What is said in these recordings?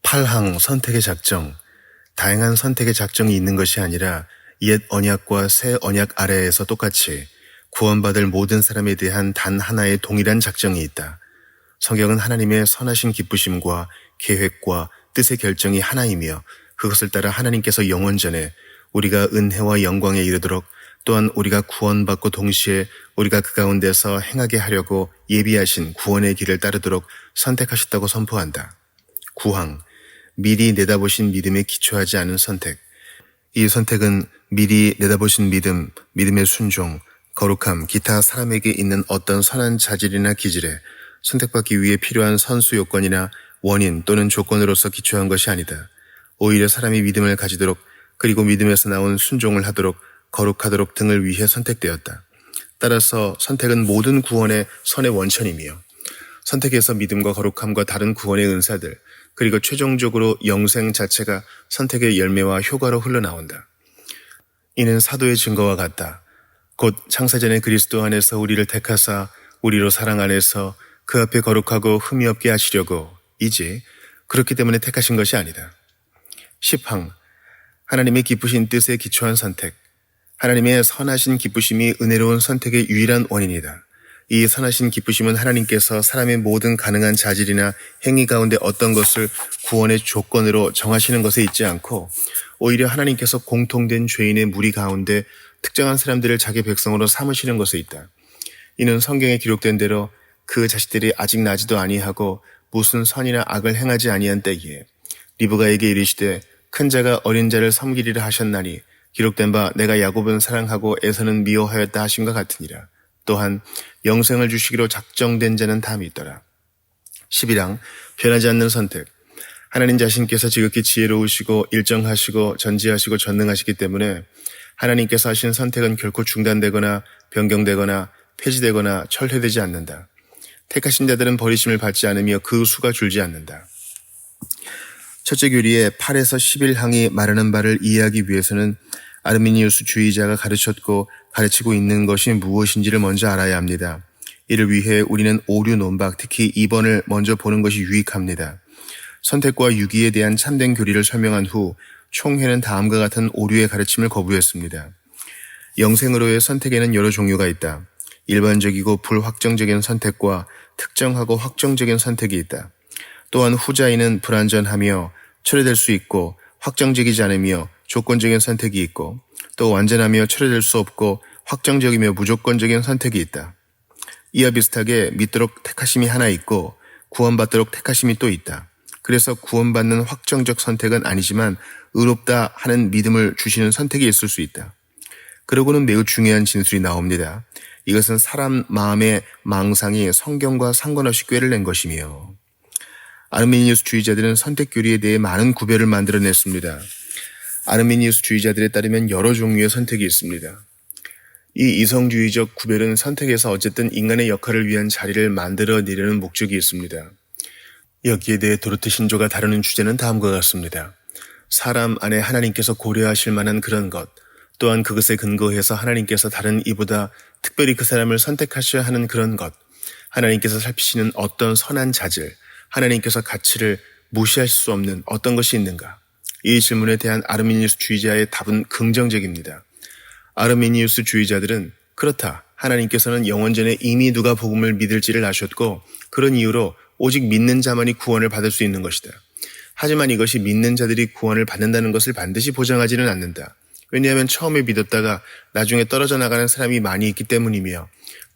8항 선택의 작정. 다양한 선택의 작정이 있는 것이 아니라 옛 언약과 새 언약 아래에서 똑같이 구원받을 모든 사람에 대한 단 하나의 동일한 작정이 있다. 성경은 하나님의 선하신 기쁘심과 계획과 뜻의 결정이 하나이며 그것을 따라 하나님께서 영원전에 우리가 은혜와 영광에 이르도록 또한 우리가 구원받고 동시에 우리가 그 가운데서 행하게 하려고 예비하신 구원의 길을 따르도록 선택하셨다고 선포한다. 9항, 미리 내다보신 믿음에 기초하지 않은 선택. 이 선택은 미리 내다보신 믿음, 믿음의 순종, 거룩함, 기타 사람에게 있는 어떤 선한 자질이나 기질에 선택받기 위해 필요한 선수 요건이나 원인 또는 조건으로서 기초한 것이 아니다. 오히려 사람이 믿음을 가지도록 그리고 믿음에서 나온 순종을 하도록 거룩하도록 등을 위해 선택되었다. 따라서 선택은 모든 구원의 선의 원천이며 선택에서 믿음과 거룩함과 다른 구원의 은사들 그리고 최종적으로 영생 자체가 선택의 열매와 효과로 흘러나온다. 이는 사도의 증거와 같다. 곧 창세전에 그리스도 안에서 우리를 택하사 우리로 사랑 안에서 그 앞에 거룩하고 흠이 없게 하시려고 이지 그렇기 때문에 택하신 것이 아니다. 10항, 하나님의 기쁘신 뜻에 기초한 선택. 하나님의 선하신 기쁘심이 은혜로운 선택의 유일한 원인이다. 이 선하신 기쁘심은 하나님께서 사람의 모든 가능한 자질이나 행위 가운데 어떤 것을 구원의 조건으로 정하시는 것에 있지 않고 오히려 하나님께서 공통된 죄인의 무리 가운데 특정한 사람들을 자기 백성으로 삼으시는 것에 있다. 이는 성경에 기록된 대로 그 자식들이 아직 나지도 아니하고 무슨 선이나 악을 행하지 아니한 때에 리브가에게 이르시되 큰 자가 어린 자를 섬기리라 하셨나니 기록된 바 내가 야곱은 사랑하고 에서는 미워하였다 하심과 같으니라. 또한 영생을 주시기로 작정된 자는 다 믿더라. 11항, 변하지 않는 선택. 하나님 자신께서 지극히 지혜로우시고 일정하시고 전지하시고 전능하시기 때문에 하나님께서 하신 선택은 결코 중단되거나 변경되거나 폐지되거나 철회되지 않는다. 택하신 자들은 버리심을 받지 않으며 그 수가 줄지 않는다. 첫째 교리의 8에서 11항이 말하는 바를 이해하기 위해서는 아르미니우스 주의자가 가르쳤고 가르치고 있는 것이 무엇인지를 먼저 알아야 합니다. 이를 위해 우리는 오류 논박, 특히 2번을 먼저 보는 것이 유익합니다. 선택과 유기에 대한 참된 교리를 설명한 후 총회는 다음과 같은 오류의 가르침을 거부했습니다. 영생으로의 선택에는 여러 종류가 있다. 일반적이고 불확정적인 선택과 특정하고 확정적인 선택이 있다. 또한 후자에는 불완전하며 철회될 수 있고 확정적이지 않으며 조건적인 선택이 있고 또 완전하며 철회될 수 없고 확정적이며 무조건적인 선택이 있다. 이와 비슷하게 믿도록 택하심이 하나 있고 구원받도록 택하심이 또 있다. 그래서 구원받는 확정적 선택은 아니지만 의롭다 하는 믿음을 주시는 선택이 있을 수 있다. 그러고는 매우 중요한 진술이 나옵니다. 이것은 사람 마음의 망상이 성경과 상관없이 꾀를 낸 것이며 아르미니우스 주의자들은 선택 교리에 대해 많은 구별을 만들어냈습니다. 아르미니우스 주의자들에 따르면 여러 종류의 선택이 있습니다. 이 이성주의적 구별은 선택에서 어쨌든 인간의 역할을 위한 자리를 만들어내려는 목적이 있습니다. 여기에 대해 도르트 신조가 다루는 주제는 다음과 같습니다. 사람 안에 하나님께서 고려하실 만한 그런 것, 또한 그것에 근거해서 하나님께서 다른 이보다 특별히 그 사람을 선택하셔야 하는 그런 것, 하나님께서 살피시는 어떤 선한 자질, 하나님께서 가치를 무시하실 수 없는 어떤 것이 있는가? 이 질문에 대한 아르미니우스 주의자의 답은 긍정적입니다. 아르미니우스 주의자들은 그렇다. 하나님께서는 영원전에 이미 누가 복음을 믿을지를 아셨고 그런 이유로 오직 믿는 자만이 구원을 받을 수 있는 것이다. 하지만 이것이 믿는 자들이 구원을 받는다는 것을 반드시 보장하지는 않는다. 왜냐하면 처음에 믿었다가 나중에 떨어져 나가는 사람이 많이 있기 때문이며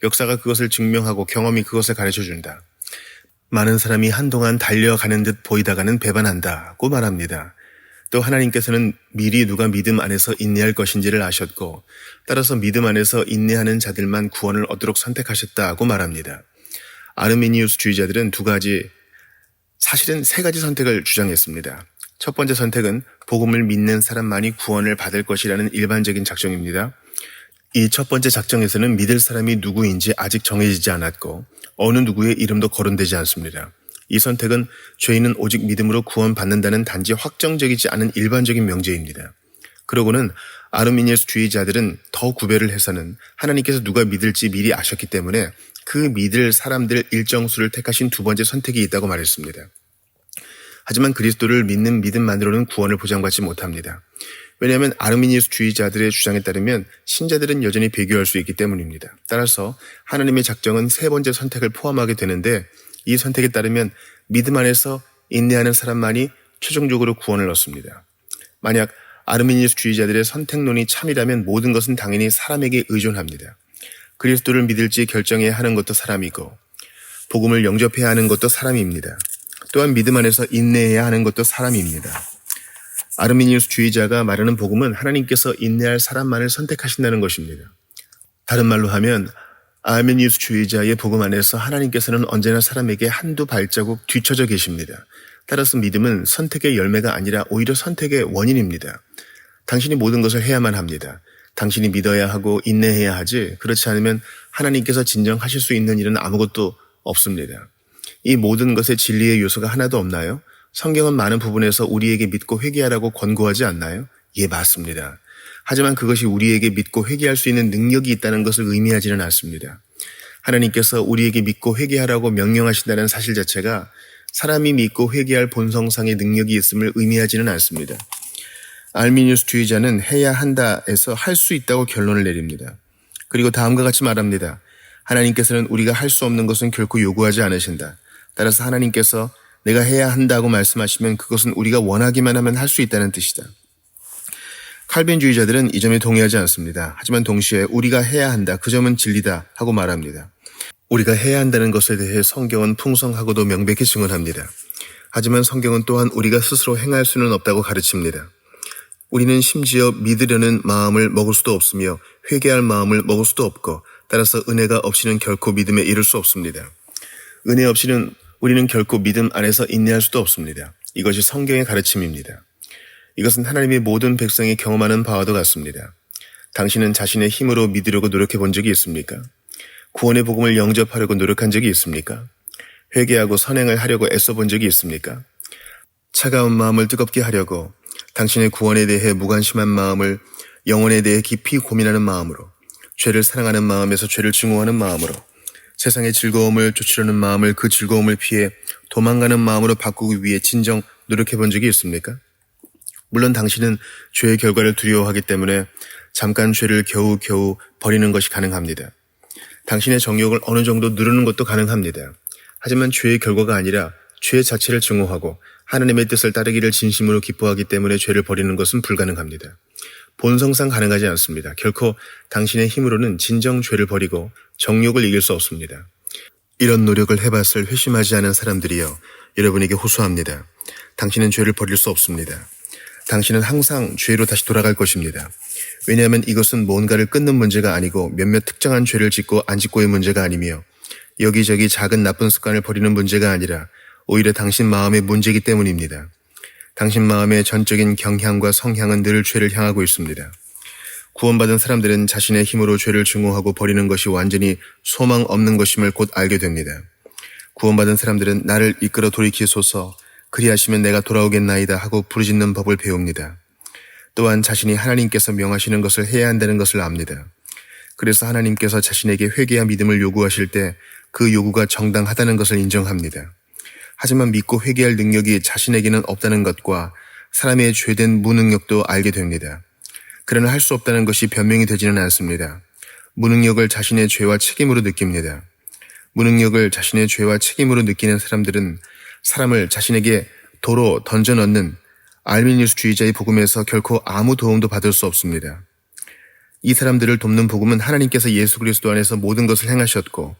역사가 그것을 증명하고 경험이 그것을 가르쳐준다. 많은 사람이 한동안 달려가는 듯 보이다가는 배반한다고 말합니다. 또 하나님께서는 미리 누가 믿음 안에서 인내할 것인지를 아셨고 따라서 믿음 안에서 인내하는 자들만 구원을 얻도록 선택하셨다고 말합니다. 아르미니우스 주의자들은 사실은 세 가지 선택을 주장했습니다. 첫 번째 선택은 복음을 믿는 사람만이 구원을 받을 것이라는 일반적인 작정입니다. 이 첫 번째 작정에서는 믿을 사람이 누구인지 아직 정해지지 않았고 어느 누구의 이름도 거론되지 않습니다. 이 선택은 죄인은 오직 믿음으로 구원받는다는 단지 확정적이지 않은 일반적인 명제입니다. 그러고는 아르미니우스 주의자들은 더 구별을 해서는 하나님께서 누가 믿을지 미리 아셨기 때문에 그 믿을 사람들 일정 수를 택하신 두 번째 선택이 있다고 말했습니다. 하지만 그리스도를 믿는 믿음만으로는 구원을 보장받지 못합니다. 왜냐하면 아르미니우스주의자들의 주장에 따르면 신자들은 여전히 배교할 수 있기 때문입니다. 따라서 하나님의 작정은 세 번째 선택을 포함하게 되는데 이 선택에 따르면 믿음 안에서 인내하는 사람만이 최종적으로 구원을 얻습니다. 만약 아르미니우스주의자들의 선택론이 참이라면 모든 것은 당연히 사람에게 의존합니다. 그리스도를 믿을지 결정해야 하는 것도 사람이고 복음을 영접해야 하는 것도 사람입니다. 또한 믿음 안에서 인내해야 하는 것도 사람입니다. 아르미니우스주의자가 말하는 복음은 하나님께서 인내할 사람만을 선택하신다는 것입니다. 다른 말로 하면 아르미니우스주의자의 복음 안에서 하나님께서는 언제나 사람에게 한두 발자국 뒤처져 계십니다. 따라서 믿음은 선택의 열매가 아니라 오히려 선택의 원인입니다. 당신이 모든 것을 해야만 합니다. 당신이 믿어야 하고 인내해야 하지 그렇지 않으면 하나님께서 진정하실 수 있는 일은 아무것도 없습니다. 이 모든 것에 진리의 요소가 하나도 없나요? 성경은 많은 부분에서 우리에게 믿고 회개하라고 권고하지 않나요? 예, 맞습니다. 하지만 그것이 우리에게 믿고 회개할 수 있는 능력이 있다는 것을 의미하지는 않습니다. 하나님께서 우리에게 믿고 회개하라고 명령하신다는 사실 자체가 사람이 믿고 회개할 본성상의 능력이 있음을 의미하지는 않습니다. 아르미니우스주의자는 해야 한다에서 할 수 있다고 결론을 내립니다. 그리고 다음과 같이 말합니다. 하나님께서는 우리가 할 수 없는 것은 결코 요구하지 않으신다. 따라서 하나님께서 내가 해야 한다고 말씀하시면 그것은 우리가 원하기만 하면 할 수 있다는 뜻이다. 칼빈주의자들은 이 점에 동의하지 않습니다. 하지만 동시에 우리가 해야 한다, 그 점은 진리다 하고 말합니다. 우리가 해야 한다는 것에 대해 성경은 풍성하고도 명백히 증언합니다. 하지만 성경은 또한 우리가 스스로 행할 수는 없다고 가르칩니다. 우리는 심지어 믿으려는 마음을 먹을 수도 없으며 회개할 마음을 먹을 수도 없고 따라서 은혜가 없이는 결코 믿음에 이를 수 없습니다. 은혜 없이는 우리는 결코 믿음 안에서 인내할 수도 없습니다. 이것이 성경의 가르침입니다. 이것은 하나님의 모든 백성이 경험하는 바와도 같습니다. 당신은 자신의 힘으로 믿으려고 노력해 본 적이 있습니까? 구원의 복음을 영접하려고 노력한 적이 있습니까? 회개하고 선행을 하려고 애써 본 적이 있습니까? 차가운 마음을 뜨겁게 하려고 당신의 구원에 대해 무관심한 마음을 영혼에 대해 깊이 고민하는 마음으로 죄를 사랑하는 마음에서 죄를 증오하는 마음으로 세상의 즐거움을 쫓으려는 마음을 그 즐거움을 피해 도망가는 마음으로 바꾸기 위해 진정 노력해 본 적이 있습니까? 물론 당신은 죄의 결과를 두려워하기 때문에 잠깐 죄를 겨우겨우 버리는 것이 가능합니다. 당신의 정욕을 어느 정도 누르는 것도 가능합니다. 하지만 죄의 결과가 아니라 죄 자체를 증오하고 하나님의 뜻을 따르기를 진심으로 기뻐하기 때문에 죄를 버리는 것은 불가능합니다. 본성상 가능하지 않습니다. 결코 당신의 힘으로는 진정 죄를 버리고 정욕을 이길 수 없습니다. 이런 노력을 해봤을 회심하지 않은 사람들이여 여러분에게 호소합니다. 당신은 죄를 버릴 수 없습니다. 당신은 항상 죄로 다시 돌아갈 것입니다. 왜냐하면 이것은 뭔가를 끊는 문제가 아니고 몇몇 특정한 죄를 짓고 안 짓고의 문제가 아니며 여기저기 작은 나쁜 습관을 버리는 문제가 아니라 오히려 당신 마음의 문제이기 때문입니다. 당신 마음의 전적인 경향과 성향은 늘 죄를 향하고 있습니다. 구원받은 사람들은 자신의 힘으로 죄를 증오하고 버리는 것이 완전히 소망 없는 것임을 곧 알게 됩니다. 구원받은 사람들은 나를 이끌어 돌이키소서 그리하시면 내가 돌아오겠나이다 하고 부르짖는 법을 배웁니다. 또한 자신이 하나님께서 명하시는 것을 해야 한다는 것을 압니다. 그래서 하나님께서 자신에게 회개와 믿음을 요구하실 때 그 요구가 정당하다는 것을 인정합니다. 하지만 믿고 회개할 능력이 자신에게는 없다는 것과 사람의 죄된 무능력도 알게 됩니다. 그러나 할 수 없다는 것이 변명이 되지는 않습니다. 무능력을 자신의 죄와 책임으로 느낍니다. 무능력을 자신의 죄와 책임으로 느끼는 사람들은 사람을 자신에게 도로 던져 넣는 아르미니우스주의자의 복음에서 결코 아무 도움도 받을 수 없습니다. 이 사람들을 돕는 복음은 하나님께서 예수 그리스도 안에서 모든 것을 행하셨고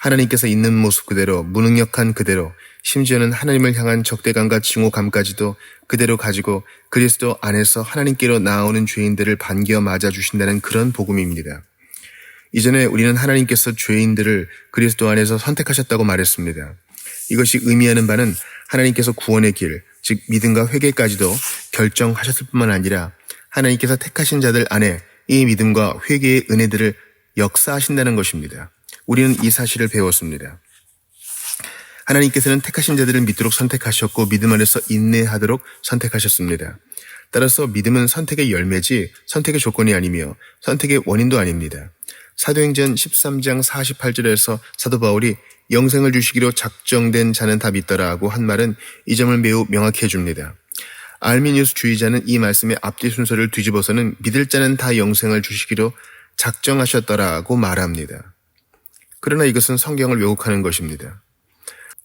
하나님께서 있는 모습 그대로 무능력한 그대로 심지어는 하나님을 향한 적대감과 증오감까지도 그대로 가지고 그리스도 안에서 하나님께로 나아오는 죄인들을 반겨 맞아주신다는 그런 복음입니다. 이전에 우리는 하나님께서 죄인들을 그리스도 안에서 선택하셨다고 말했습니다. 이것이 의미하는 바는 하나님께서 구원의 길, 즉 믿음과 회개까지도 결정하셨을 뿐만 아니라 하나님께서 택하신 자들 안에 이 믿음과 회개의 은혜들을 역사하신다는 것입니다. 우리는 이 사실을 배웠습니다. 하나님께서는 택하신 자들을 믿도록 선택하셨고 믿음 안에서 인내하도록 선택하셨습니다. 따라서 믿음은 선택의 열매지 선택의 조건이 아니며 선택의 원인도 아닙니다. 사도행전 13장 48절에서 사도 바울이 영생을 주시기로 작정된 자는 다 믿더라고 한 말은 이 점을 매우 명확히 해줍니다. 알미니우스 주의자는 이 말씀의 앞뒤 순서를 뒤집어서는 믿을 자는 다 영생을 주시기로 작정하셨더라고 말합니다. 그러나 이것은 성경을 왜곡하는 것입니다.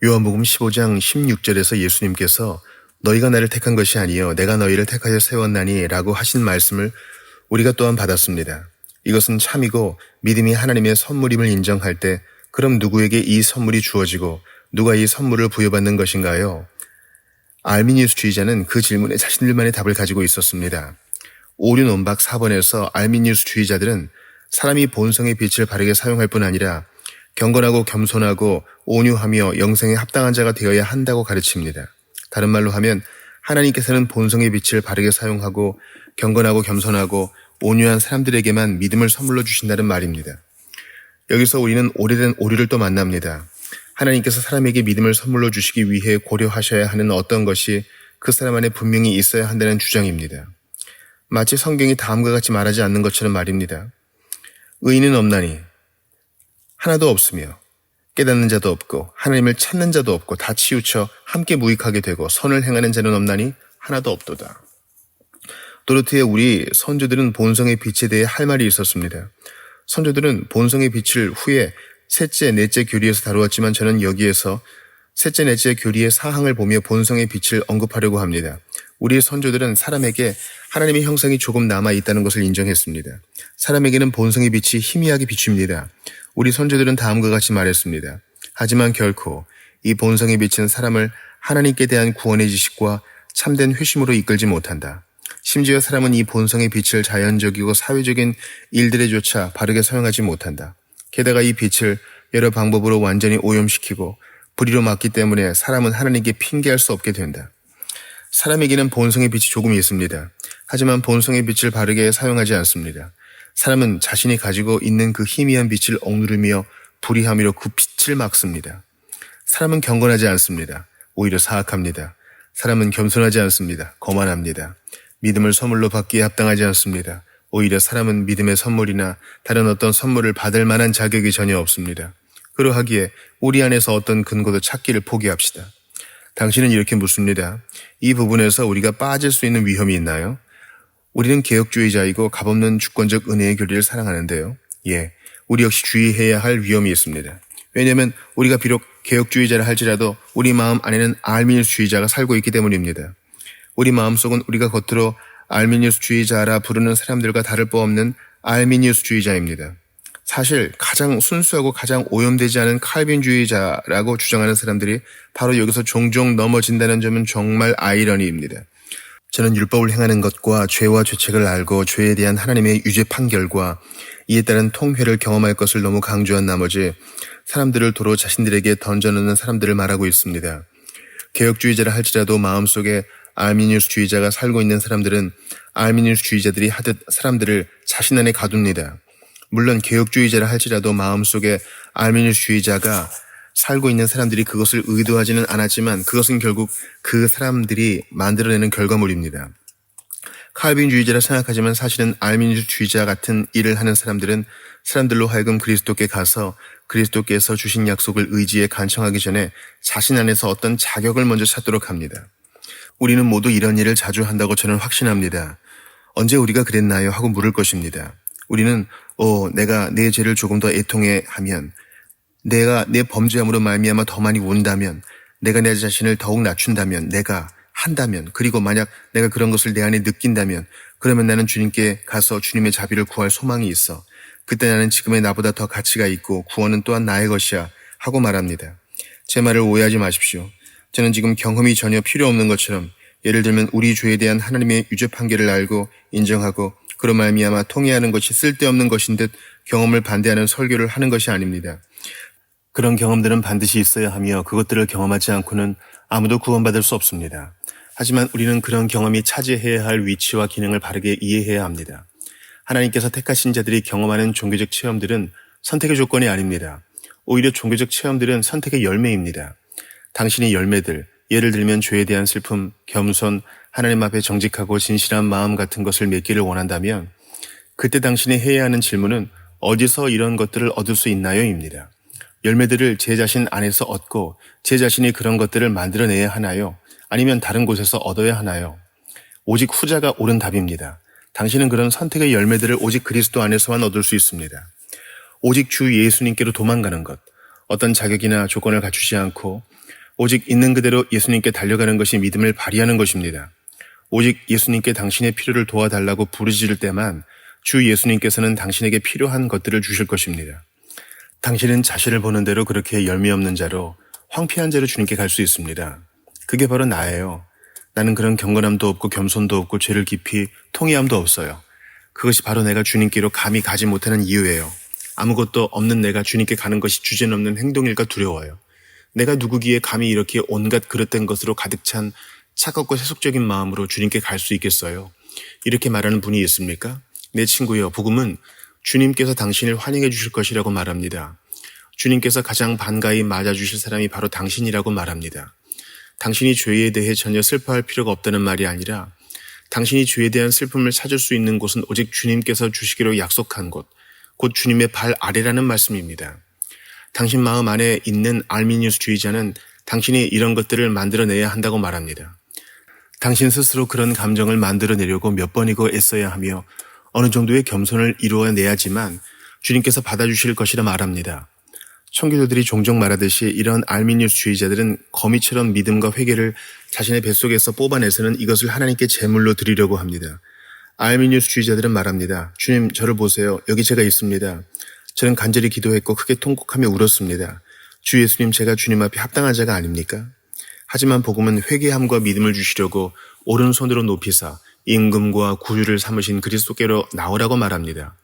요한복음 15장 16절에서 예수님께서 너희가 나를 택한 것이 아니요 내가 너희를 택하여 세웠나니 라고 하신 말씀을 우리가 또한 받았습니다. 이것은 참이고 믿음이 하나님의 선물임을 인정할 때 그럼 누구에게 이 선물이 주어지고 누가 이 선물을 부여받는 것인가요? 알미니우스 주의자는 그 질문에 자신들만의 답을 가지고 있었습니다. 오류 논박 4번에서 알미니우스 주의자들은 사람이 본성의 빛을 바르게 사용할 뿐 아니라 경건하고 겸손하고 온유하며 영생에 합당한 자가 되어야 한다고 가르칩니다. 다른 말로 하면 하나님께서는 본성의 빛을 바르게 사용하고 경건하고 겸손하고 온유한 사람들에게만 믿음을 선물로 주신다는 말입니다. 여기서 우리는 오래된 오류를 또 만납니다. 하나님께서 사람에게 믿음을 선물로 주시기 위해 고려하셔야 하는 어떤 것이 그 사람 안에 분명히 있어야 한다는 주장입니다. 마치 성경이 다음과 같이 말하지 않는 것처럼 말입니다. 의인은 없나니 하나도 없으며 깨닫는 자도 없고 하나님을 찾는 자도 없고 다 치우쳐 함께 무익하게 되고 선을 행하는 자는 없나니 하나도 없도다. 도르트의 우리 선조들은 본성의 빛에 대해 할 말이 있었습니다. 선조들은 본성의 빛을 후에 셋째, 넷째 교리에서 다루었지만 저는 여기에서 셋째, 넷째 교리의 사항을 보며 본성의 빛을 언급하려고 합니다. 우리 선조들은 사람에게 하나님의 형상이 조금 남아있다는 것을 인정했습니다. 사람에게는 본성의 빛이 희미하게 비춥니다. 우리 선조들은 다음과 같이 말했습니다. 하지만 결코 이 본성의 빛은 사람을 하나님께 대한 구원의 지식과 참된 회심으로 이끌지 못한다. 심지어 사람은 이 본성의 빛을 자연적이고 사회적인 일들에조차 바르게 사용하지 못한다. 게다가 이 빛을 여러 방법으로 완전히 오염시키고 불의로 막기 때문에 사람은 하나님께 핑계할 수 없게 된다. 사람에게는 본성의 빛이 조금 있습니다. 하지만 본성의 빛을 바르게 사용하지 않습니다. 사람은 자신이 가지고 있는 그 희미한 빛을 억누르며 불의함으로 그 빛을 막습니다. 사람은 경건하지 않습니다. 오히려 사악합니다. 사람은 겸손하지 않습니다. 거만합니다. 믿음을 선물로 받기에 합당하지 않습니다. 오히려 사람은 믿음의 선물이나 다른 어떤 선물을 받을 만한 자격이 전혀 없습니다. 그러하기에 우리 안에서 어떤 근거도 찾기를 포기합시다. 당신은 이렇게 묻습니다. 이 부분에서 우리가 빠질 수 있는 위험이 있나요? 우리는 개혁주의자이고 값없는 주권적 은혜의 교리를 사랑하는데요. 예, 우리 역시 주의해야 할 위험이 있습니다. 왜냐하면 우리가 비록 개혁주의자라 할지라도 우리 마음 안에는 알미니우스주의자가 살고 있기 때문입니다. 우리 마음속은 우리가 겉으로 알미니우스주의자라 부르는 사람들과 다를 바 없는 알미니우스주의자입니다. 사실 가장 순수하고 가장 오염되지 않은 칼빈주의자라고 주장하는 사람들이 바로 여기서 종종 넘어진다는 점은 정말 아이러니입니다. 저는 율법을 행하는 것과 죄와 죄책을 알고 죄에 대한 하나님의 유죄 판결과 이에 따른 통회를 경험할 것을 너무 강조한 나머지 사람들을 도로 자신들에게 던져놓는 사람들을 말하고 있습니다. 개혁주의자라 할지라도 마음속에 알미니우스주의자가 살고 있는 사람들은 알미니우스주의자들이 하듯 사람들을 자신 안에 가둡니다. 물론 개혁주의자라 할지라도 마음속에 알미니우스주의자가 살고 있는 사람들이 그것을 의도하지는 않았지만 그것은 결국 그 사람들이 만들어내는 결과물입니다. 칼빈주의자라 생각하지만 사실은 알미니우스주의자 같은 일을 하는 사람들은 사람들로 하여금 그리스도께 가서 그리스도께서 주신 약속을 의지에 간청하기 전에 자신 안에서 어떤 자격을 먼저 찾도록 합니다. 우리는 모두 이런 일을 자주 한다고 저는 확신합니다. 언제 우리가 그랬나요? 하고 물을 것입니다. 우리는 내가 내 죄를 조금 더 애통해 하면, 내가 내 범죄함으로 말미암아 더 많이 운다면, 내가 내 자신을 더욱 낮춘다면, 내가 한다면, 그리고 만약 내가 그런 것을 내 안에 느낀다면, 그러면 나는 주님께 가서 주님의 자비를 구할 소망이 있어. 그때 나는 지금의 나보다 더 가치가 있고 구원은 또한 나의 것이야 하고 말합니다. 제 말을 오해하지 마십시오. 저는 지금 경험이 전혀 필요 없는 것처럼 예를 들면 우리 죄에 대한 하나님의 유죄 판결을 알고 인정하고 그로 말미암아 통회하는 것이 쓸데없는 것인 듯 경험을 반대하는 설교를 하는 것이 아닙니다. 그런 경험들은 반드시 있어야 하며 그것들을 경험하지 않고는 아무도 구원받을 수 없습니다. 하지만 우리는 그런 경험이 차지해야 할 위치와 기능을 바르게 이해해야 합니다. 하나님께서 택하신 자들이 경험하는 종교적 체험들은 선택의 조건이 아닙니다. 오히려 종교적 체험들은 선택의 열매입니다. 당신의 열매들, 예를 들면 죄에 대한 슬픔, 겸손, 하나님 앞에 정직하고 진실한 마음 같은 것을 맺기를 원한다면 그때 당신이 해야 하는 질문은 어디서 이런 것들을 얻을 수 있나요? 입니다. 열매들을 제 자신 안에서 얻고 제 자신이 그런 것들을 만들어내야 하나요? 아니면 다른 곳에서 얻어야 하나요? 오직 후자가 옳은 답입니다. 당신은 그런 선택의 열매들을 오직 그리스도 안에서만 얻을 수 있습니다. 오직 주 예수님께로 도망가는 것, 어떤 자격이나 조건을 갖추지 않고 오직 있는 그대로 예수님께 달려가는 것이 믿음을 발휘하는 것입니다. 오직 예수님께 당신의 필요를 도와달라고 부르짖을 때만 주 예수님께서는 당신에게 필요한 것들을 주실 것입니다. 당신은 자신을 보는 대로 그렇게 열매 없는 자로 황폐한 자로 주님께 갈 수 있습니다. 그게 바로 나예요. 나는 그런 경건함도 없고 겸손도 없고 죄를 깊이 통회함도 없어요. 그것이 바로 내가 주님께로 감히 가지 못하는 이유예요. 아무것도 없는 내가 주님께 가는 것이 주제넘는 행동일까 두려워요. 내가 누구기에 감히 이렇게 온갖 그릇된 것으로 가득 찬 차갑고 세속적인 마음으로 주님께 갈 수 있겠어요? 이렇게 말하는 분이 있습니까? 내 친구여, 복음은 주님께서 당신을 환영해 주실 것이라고 말합니다. 주님께서 가장 반가이 맞아주실 사람이 바로 당신이라고 말합니다. 당신이 죄에 대해 전혀 슬퍼할 필요가 없다는 말이 아니라 당신이 죄에 대한 슬픔을 찾을 수 있는 곳은 오직 주님께서 주시기로 약속한 곳, 곧 주님의 발 아래라는 말씀입니다. 당신 마음 안에 있는 알미니우스주의자는 당신이 이런 것들을 만들어내야 한다고 말합니다. 당신 스스로 그런 감정을 만들어내려고 몇 번이고 애써야 하며 어느 정도의 겸손을 이루어내야지만 주님께서 받아주실 것이라 말합니다. 청교도들이 종종 말하듯이 이런 알미니우스주의자들은 거미처럼 믿음과 회개를 자신의 뱃속에서 뽑아내서는 이것을 하나님께 제물로 드리려고 합니다. 알미니우스주의자들은 말합니다. 주님, 저를 보세요. 여기 제가 있습니다. 저는 간절히 기도했고 크게 통곡하며 울었습니다. 주 예수님, 제가 주님 앞에 합당한 자가 아닙니까? 하지만 복음은 회개함과 믿음을 주시려고 오른손으로 높이사 임금과 구유를 삼으신 그리스도께로 나오라고 말합니다.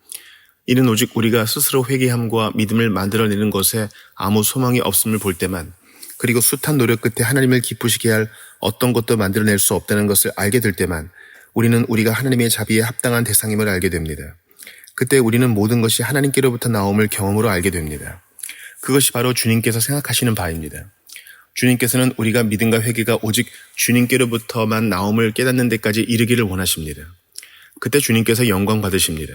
이는 오직 우리가 스스로 회개함과 믿음을 만들어내는 것에 아무 소망이 없음을 볼 때만, 그리고 숱한 노력 끝에 하나님을 기쁘시게 할 어떤 것도 만들어낼 수 없다는 것을 알게 될 때만 우리는 우리가 하나님의 자비에 합당한 대상임을 알게 됩니다. 그때 우리는 모든 것이 하나님께로부터 나옴을 경험으로 알게 됩니다. 그것이 바로 주님께서 생각하시는 바입니다. 주님께서는 우리가 믿음과 회개가 오직 주님께로부터만 나옴을 깨닫는 데까지 이르기를 원하십니다. 그때 주님께서 영광 받으십니다.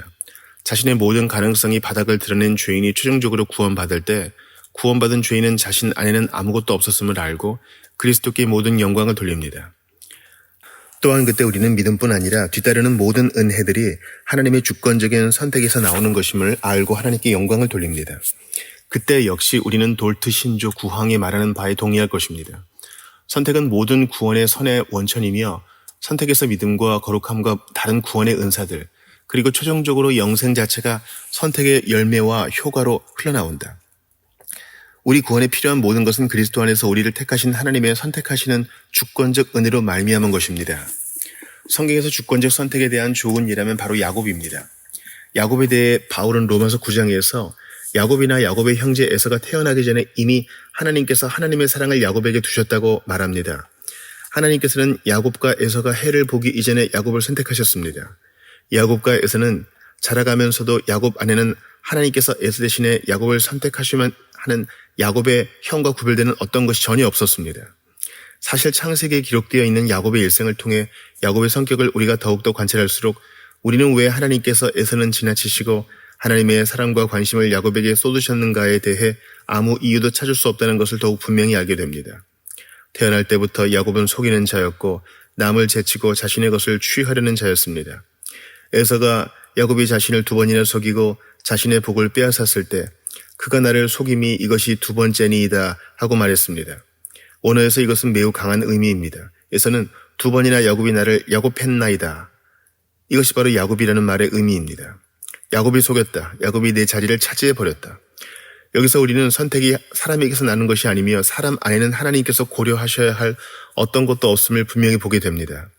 자신의 모든 가능성이 바닥을 드러낸 죄인이 최종적으로 구원받을 때 구원받은 죄인은 자신 안에는 아무것도 없었음을 알고 그리스도께 모든 영광을 돌립니다. 또한 그때 우리는 믿음뿐 아니라 뒤따르는 모든 은혜들이 하나님의 주권적인 선택에서 나오는 것임을 알고 하나님께 영광을 돌립니다. 그때 역시 우리는 돌트 신조 구황이 말하는 바에 동의할 것입니다. 선택은 모든 구원의 선의 원천이며 선택에서 믿음과 거룩함과 다른 구원의 은사들, 그리고 최종적으로 영생 자체가 선택의 열매와 효과로 흘러나온다. 우리 구원에 필요한 모든 것은 그리스도 안에서 우리를 택하신 하나님의 선택하시는 주권적 은혜로 말미암은 것입니다. 성경에서 주권적 선택에 대한 좋은 예라면 바로 야곱입니다. 야곱에 대해 바울은 로마서 9장에서 야곱이나 야곱의 형제 에서가 태어나기 전에 이미 하나님께서 하나님의 사랑을 야곱에게 두셨다고 말합니다. 하나님께서는 야곱과 에서가 해를 보기 이전에 야곱을 선택하셨습니다. 야곱과 에서는 자라가면서도 야곱 안에는 하나님께서 에서 대신에 야곱을 선택하시면 하는 야곱의 형과 구별되는 어떤 것이 전혀 없었습니다. 사실 창세기에 기록되어 있는 야곱의 일생을 통해 야곱의 성격을 우리가 더욱더 관찰할수록 우리는 왜 하나님께서 에서는 지나치시고 하나님의 사랑과 관심을 야곱에게 쏟으셨는가에 대해 아무 이유도 찾을 수 없다는 것을 더욱 분명히 알게 됩니다. 태어날 때부터 야곱은 속이는 자였고 남을 제치고 자신의 것을 취하려는 자였습니다. 에서가 야곱이 자신을 2번이나 속이고 자신의 복을 빼앗았을 때 그가 나를 속임이 이것이 2번째니이다 하고 말했습니다. 원어에서 이것은 매우 강한 의미입니다. 에서는 2번이나 야곱이 나를 야곱했나이다. 이것이 바로 야곱이라는 말의 의미입니다. 야곱이 속였다. 야곱이 내 자리를 차지해버렸다. 여기서 우리는 선택이 사람에게서 나는 것이 아니며 사람 안에는 하나님께서 고려하셔야 할 어떤 것도 없음을 분명히 보게 됩니다.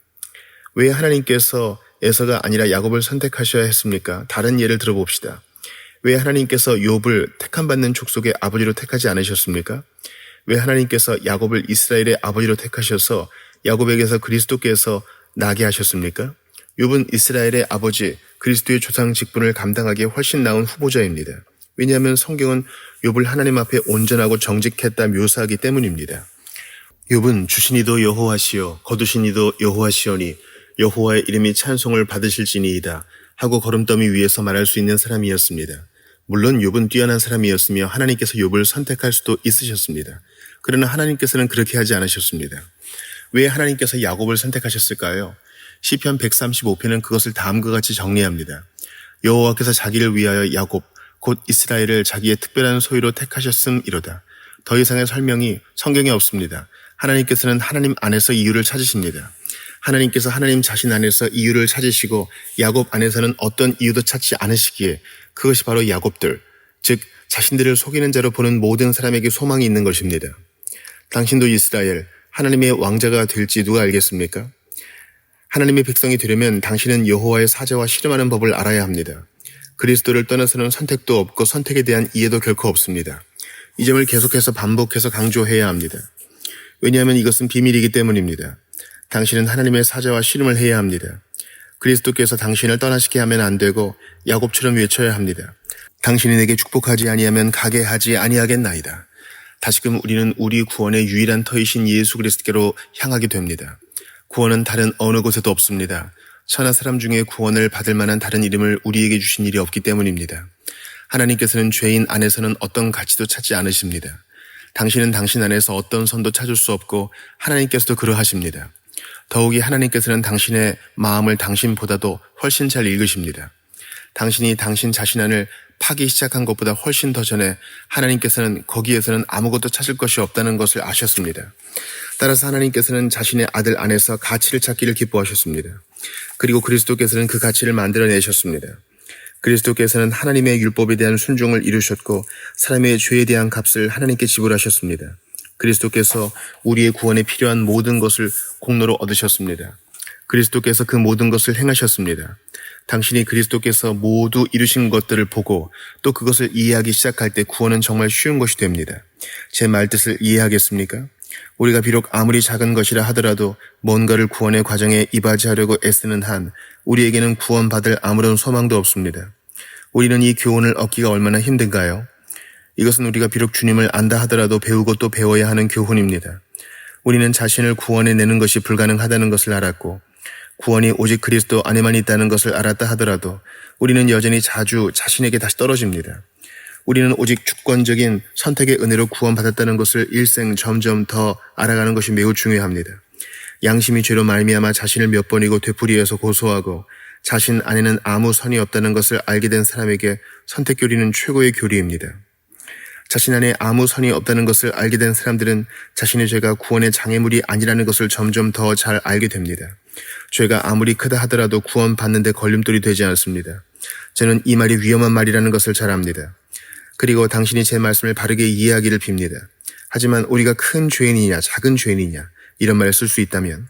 왜 하나님께서 에서가 아니라 야곱을 선택하셔야 했습니까? 다른 예를 들어봅시다. 왜 하나님께서 욥을 택함받는 족속의 아버지로 택하지 않으셨습니까? 왜 하나님께서 야곱을 이스라엘의 아버지로 택하셔서 야곱에게서 그리스도께서 나게 하셨습니까? 욥은 이스라엘의 아버지 그리스도의 조상 직분을 감당하기에 훨씬 나은 후보자입니다. 왜냐하면 성경은 욥을 하나님 앞에 온전하고 정직했다 묘사하기 때문입니다. 욥은 주시니도 여호와시요 거두시니도 여호와시오니 여호와의 이름이 찬송을 받으실지니이다 하고 걸음더미 위에서 말할 수 있는 사람이었습니다. 물론 욥은 뛰어난 사람이었으며 하나님께서 욥을 선택할 수도 있으셨습니다. 그러나 하나님께서는 그렇게 하지 않으셨습니다. 왜 하나님께서 야곱을 선택하셨을까요? 시편 135편은 그것을 다음과 같이 정리합니다. 여호와께서 자기를 위하여 야곱, 곧 이스라엘을 자기의 특별한 소유로 택하셨음이로다. 더 이상의 설명이 성경에 없습니다. 하나님께서는 하나님 안에서 이유를 찾으십니다. 하나님께서 하나님 자신 안에서 이유를 찾으시고 야곱 안에서는 어떤 이유도 찾지 않으시기에 그것이 바로 야곱들, 즉 자신들을 속이는 자로 보는 모든 사람에게 소망이 있는 것입니다. 당신도 이스라엘, 하나님의 왕자가 될지 누가 알겠습니까? 하나님의 백성이 되려면 당신은 여호와의 사자와 씨름하는 법을 알아야 합니다. 그리스도를 떠나서는 선택도 없고 선택에 대한 이해도 결코 없습니다. 이 점을 계속해서 반복해서 강조해야 합니다. 왜냐하면 이것은 비밀이기 때문입니다. 당신은 하나님의 사자와 씨름을 해야 합니다. 그리스도께서 당신을 떠나시게 하면 안 되고 야곱처럼 외쳐야 합니다. 당신이 내게 축복하지 아니하면 가게 하지 아니하겠나이다. 다시금 우리는 우리 구원의 유일한 터이신 예수 그리스도께로 향하게 됩니다. 구원은 다른 어느 곳에도 없습니다. 천하 사람 중에 구원을 받을 만한 다른 이름을 우리에게 주신 일이 없기 때문입니다. 하나님께서는 죄인 안에서는 어떤 가치도 찾지 않으십니다. 당신은 당신 안에서 어떤 선도 찾을 수 없고 하나님께서도 그러하십니다. 더욱이 하나님께서는 당신의 마음을 당신보다도 훨씬 잘 읽으십니다. 당신이 당신 자신 안을 파기 시작한 것보다 훨씬 더 전에 하나님께서는 거기에서는 아무것도 찾을 것이 없다는 것을 아셨습니다. 따라서 하나님께서는 자신의 아들 안에서 가치를 찾기를 기뻐하셨습니다. 그리고 그리스도께서는 그 가치를 만들어내셨습니다. 그리스도께서는 하나님의 율법에 대한 순종을 이루셨고 사람의 죄에 대한 값을 하나님께 지불하셨습니다. 그리스도께서 우리의 구원에 필요한 모든 것을 공로로 얻으셨습니다. 그리스도께서 그 모든 것을 행하셨습니다. 당신이 그리스도께서 모두 이루신 것들을 보고 또 그것을 이해하기 시작할 때 구원은 정말 쉬운 것이 됩니다. 제 말뜻을 이해하겠습니까? 우리가 비록 아무리 작은 것이라 하더라도 뭔가를 구원의 과정에 이바지하려고 애쓰는 한 우리에게는 구원받을 아무런 소망도 없습니다. 우리는 이 교훈을 얻기가 얼마나 힘든가요? 이것은 우리가 비록 주님을 안다 하더라도 배우고 또 배워야 하는 교훈입니다. 우리는 자신을 구원해내는 것이 불가능하다는 것을 알았고 구원이 오직 그리스도 안에만 있다는 것을 알았다 하더라도 우리는 여전히 자주 자신에게 다시 떨어집니다. 우리는 오직 주권적인 선택의 은혜로 구원받았다는 것을 일생 점점 더 알아가는 것이 매우 중요합니다. 양심이 죄로 말미암아 자신을 몇 번이고 되풀이해서 고소하고 자신 안에는 아무 선이 없다는 것을 알게 된 사람에게 선택교리는 최고의 교리입니다. 자신 안에 아무 선이 없다는 것을 알게 된 사람들은 자신의 죄가 구원의 장애물이 아니라는 것을 점점 더 잘 알게 됩니다. 죄가 아무리 크다 하더라도 구원받는 데 걸림돌이 되지 않습니다. 저는 이 말이 위험한 말이라는 것을 잘 압니다. 그리고 당신이 제 말씀을 바르게 이해하기를 빕니다. 하지만 우리가 큰 죄인이냐 작은 죄인이냐 이런 말을 쓸 수 있다면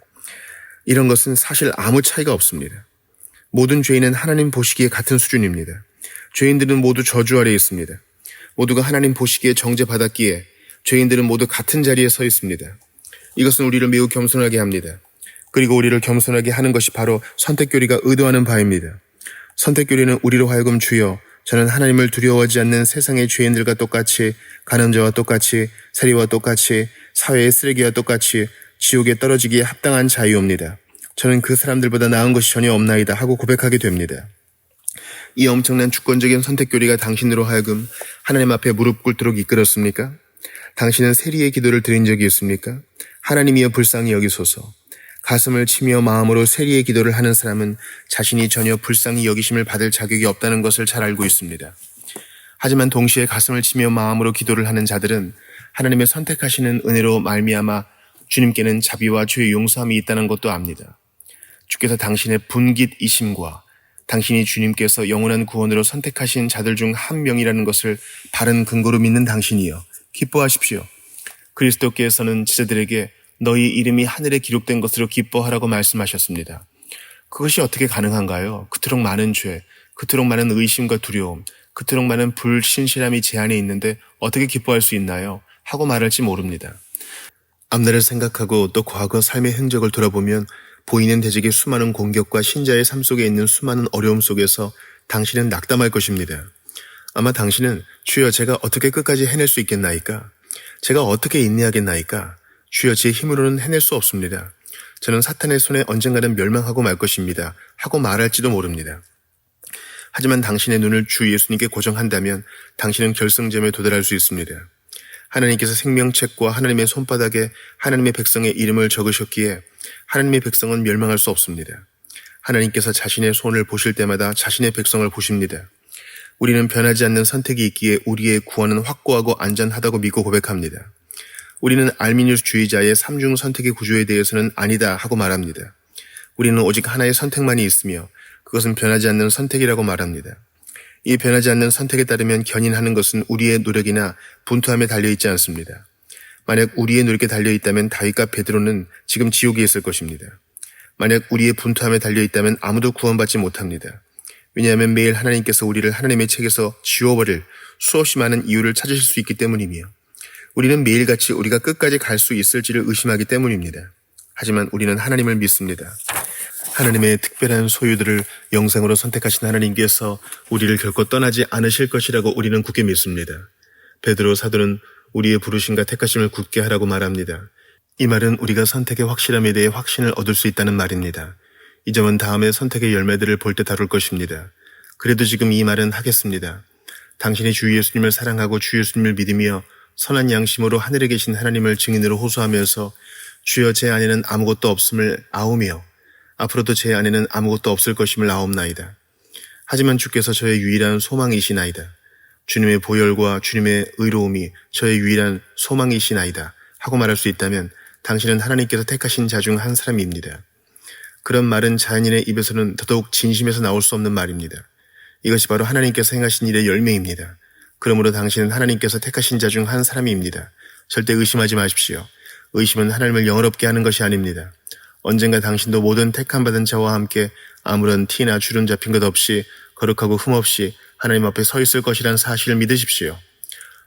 이런 것은 사실 아무 차이가 없습니다. 모든 죄인은 하나님 보시기에 같은 수준입니다. 죄인들은 모두 저주 아래에 있습니다. 모두가 하나님 보시기에 정죄받았기에 죄인들은 모두 같은 자리에 서 있습니다. 이것은 우리를 매우 겸손하게 합니다. 그리고 우리를 겸손하게 하는 것이 바로 선택교리가 의도하는 바입니다. 선택교리는 우리로 하여금 주여 저는 하나님을 두려워하지 않는 세상의 죄인들과 똑같이 간음자와 똑같이 세리와 똑같이 사회의 쓰레기와 똑같이 지옥에 떨어지기에 합당한 자유옵니다. 저는 그 사람들보다 나은 것이 전혀 없나이다 하고 고백하게 됩니다. 이 엄청난 주권적인 선택교리가 당신으로 하여금 하나님 앞에 무릎 꿇도록 이끌었습니까? 당신은 세리의 기도를 드린 적이 있습니까? 하나님이여 불쌍히 여기소서. 가슴을 치며 마음으로 세리의 기도를 하는 사람은 자신이 전혀 불쌍히 여기심을 받을 자격이 없다는 것을 잘 알고 있습니다. 하지만 동시에 가슴을 치며 마음으로 기도를 하는 자들은 하나님의 선택하시는 은혜로 말미암아 주님께는 자비와 죄의 용서함이 있다는 것도 압니다. 주께서 당신의 분깃이심과 당신이 주님께서 영원한 구원으로 선택하신 자들 중 한 명이라는 것을 바른 근거로 믿는 당신이여 기뻐하십시오. 그리스도께서는 제자들에게 너희 이름이 하늘에 기록된 것으로 기뻐하라고 말씀하셨습니다. 그것이 어떻게 가능한가요? 그토록 많은 죄, 그토록 많은 의심과 두려움, 그토록 많은 불신실함이 제 안에 있는데 어떻게 기뻐할 수 있나요? 하고 말할지 모릅니다. 앞날을 생각하고 또 과거 삶의 흔적을 돌아보면 보이는 대적의 수많은 공격과 신자의 삶 속에 있는 수많은 어려움 속에서 당신은 낙담할 것입니다. 아마 당신은 주여 제가 어떻게 끝까지 해낼 수 있겠나이까? 제가 어떻게 인내하겠나이까? 주여 제 힘으로는 해낼 수 없습니다. 저는 사탄의 손에 언젠가는 멸망하고 말 것입니다. 하고 말할지도 모릅니다. 하지만 당신의 눈을 주 예수님께 고정한다면 당신은 결승점에 도달할 수 있습니다. 하나님께서 생명책과 하나님의 손바닥에 하나님의 백성의 이름을 적으셨기에 하나님의 백성은 멸망할 수 없습니다. 하나님께서 자신의 손을 보실 때마다 자신의 백성을 보십니다. 우리는 변하지 않는 선택이 있기에 우리의 구원은 확고하고 안전하다고 믿고 고백합니다. 우리는 알미니우스주의자의 삼중 선택의 구조에 대해서는 아니다 하고 말합니다. 우리는 오직 하나의 선택만이 있으며 그것은 변하지 않는 선택이라고 말합니다. 이 변하지 않는 선택에 따르면 견인하는 것은 우리의 노력이나 분투함에 달려있지 않습니다. 만약 우리의 노력에 달려있다면 다윗과 베드로는 지금 지옥에 있을 것입니다. 만약 우리의 분투함에 달려있다면 아무도 구원받지 못합니다. 왜냐하면 매일 하나님께서 우리를 하나님의 책에서 지워버릴 수없이 많은 이유를 찾으실 수 있기 때문이며 우리는 매일같이 우리가 끝까지 갈 수 있을지를 의심하기 때문입니다. 하지만 우리는 하나님을 믿습니다. 하나님의 특별한 소유들을 영생으로 선택하신 하나님께서 우리를 결코 떠나지 않으실 것이라고 우리는 굳게 믿습니다. 베드로 사도는 우리의 부르심과 택하심을 굳게 하라고 말합니다. 이 말은 우리가 선택의 확실함에 대해 확신을 얻을 수 있다는 말입니다. 이 점은 다음에 선택의 열매들을 볼 때 다룰 것입니다. 그래도 지금 이 말은 하겠습니다. 당신이 주 예수님을 사랑하고 주 예수님을 믿으며 선한 양심으로 하늘에 계신 하나님을 증인으로 호소하면서 주여 제 안에는 아무것도 없음을 아오며 앞으로도 제 안에는 아무것도 없을 것임을 아옵나이다. 하지만 주께서 저의 유일한 소망이시나이다. 주님의 보혈과 주님의 의로움이 저의 유일한 소망이시나이다 하고 말할 수 있다면 당신은 하나님께서 택하신 자 중 한 사람입니다. 그런 말은 자연인의 입에서는 더더욱 진심에서 나올 수 없는 말입니다. 이것이 바로 하나님께서 행하신 일의 열매입니다. 그러므로 당신은 하나님께서 택하신 자 중 한 사람입니다. 절대 의심하지 마십시오. 의심은 하나님을 영어롭게 하는 것이 아닙니다. 언젠가 당신도 모든 택함받은 자와 함께 아무런 티나 주름 잡힌 것 없이 거룩하고 흠없이 하나님 앞에 서 있을 것이란 사실을 믿으십시오.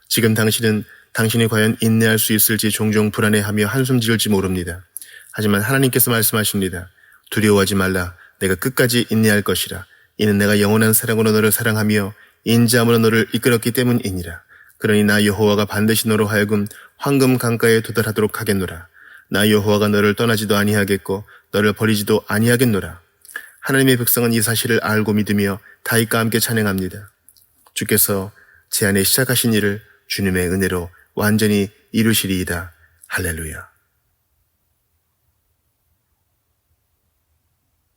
지금 당신은 당신이 과연 인내할 수 있을지 종종 불안해하며 한숨 지을지 모릅니다. 하지만 하나님께서 말씀하십니다. 두려워하지 말라. 내가 끝까지 인내할 것이라. 이는 내가 영원한 사랑으로 너를 사랑하며 인자함으로 너를 이끌었기 때문이니라. 그러니 나 여호와가 반드시 너로 하여금 황금 강가에 도달하도록 하겠노라. 나 여호와가 너를 떠나지도 아니하겠고 너를 버리지도 아니하겠노라. 하나님의 백성은 이 사실을 알고 믿으며 다윗과 함께 찬양합니다. 주께서 제 안에 시작하신 일을 주님의 은혜로 완전히 이루시리이다. 할렐루야.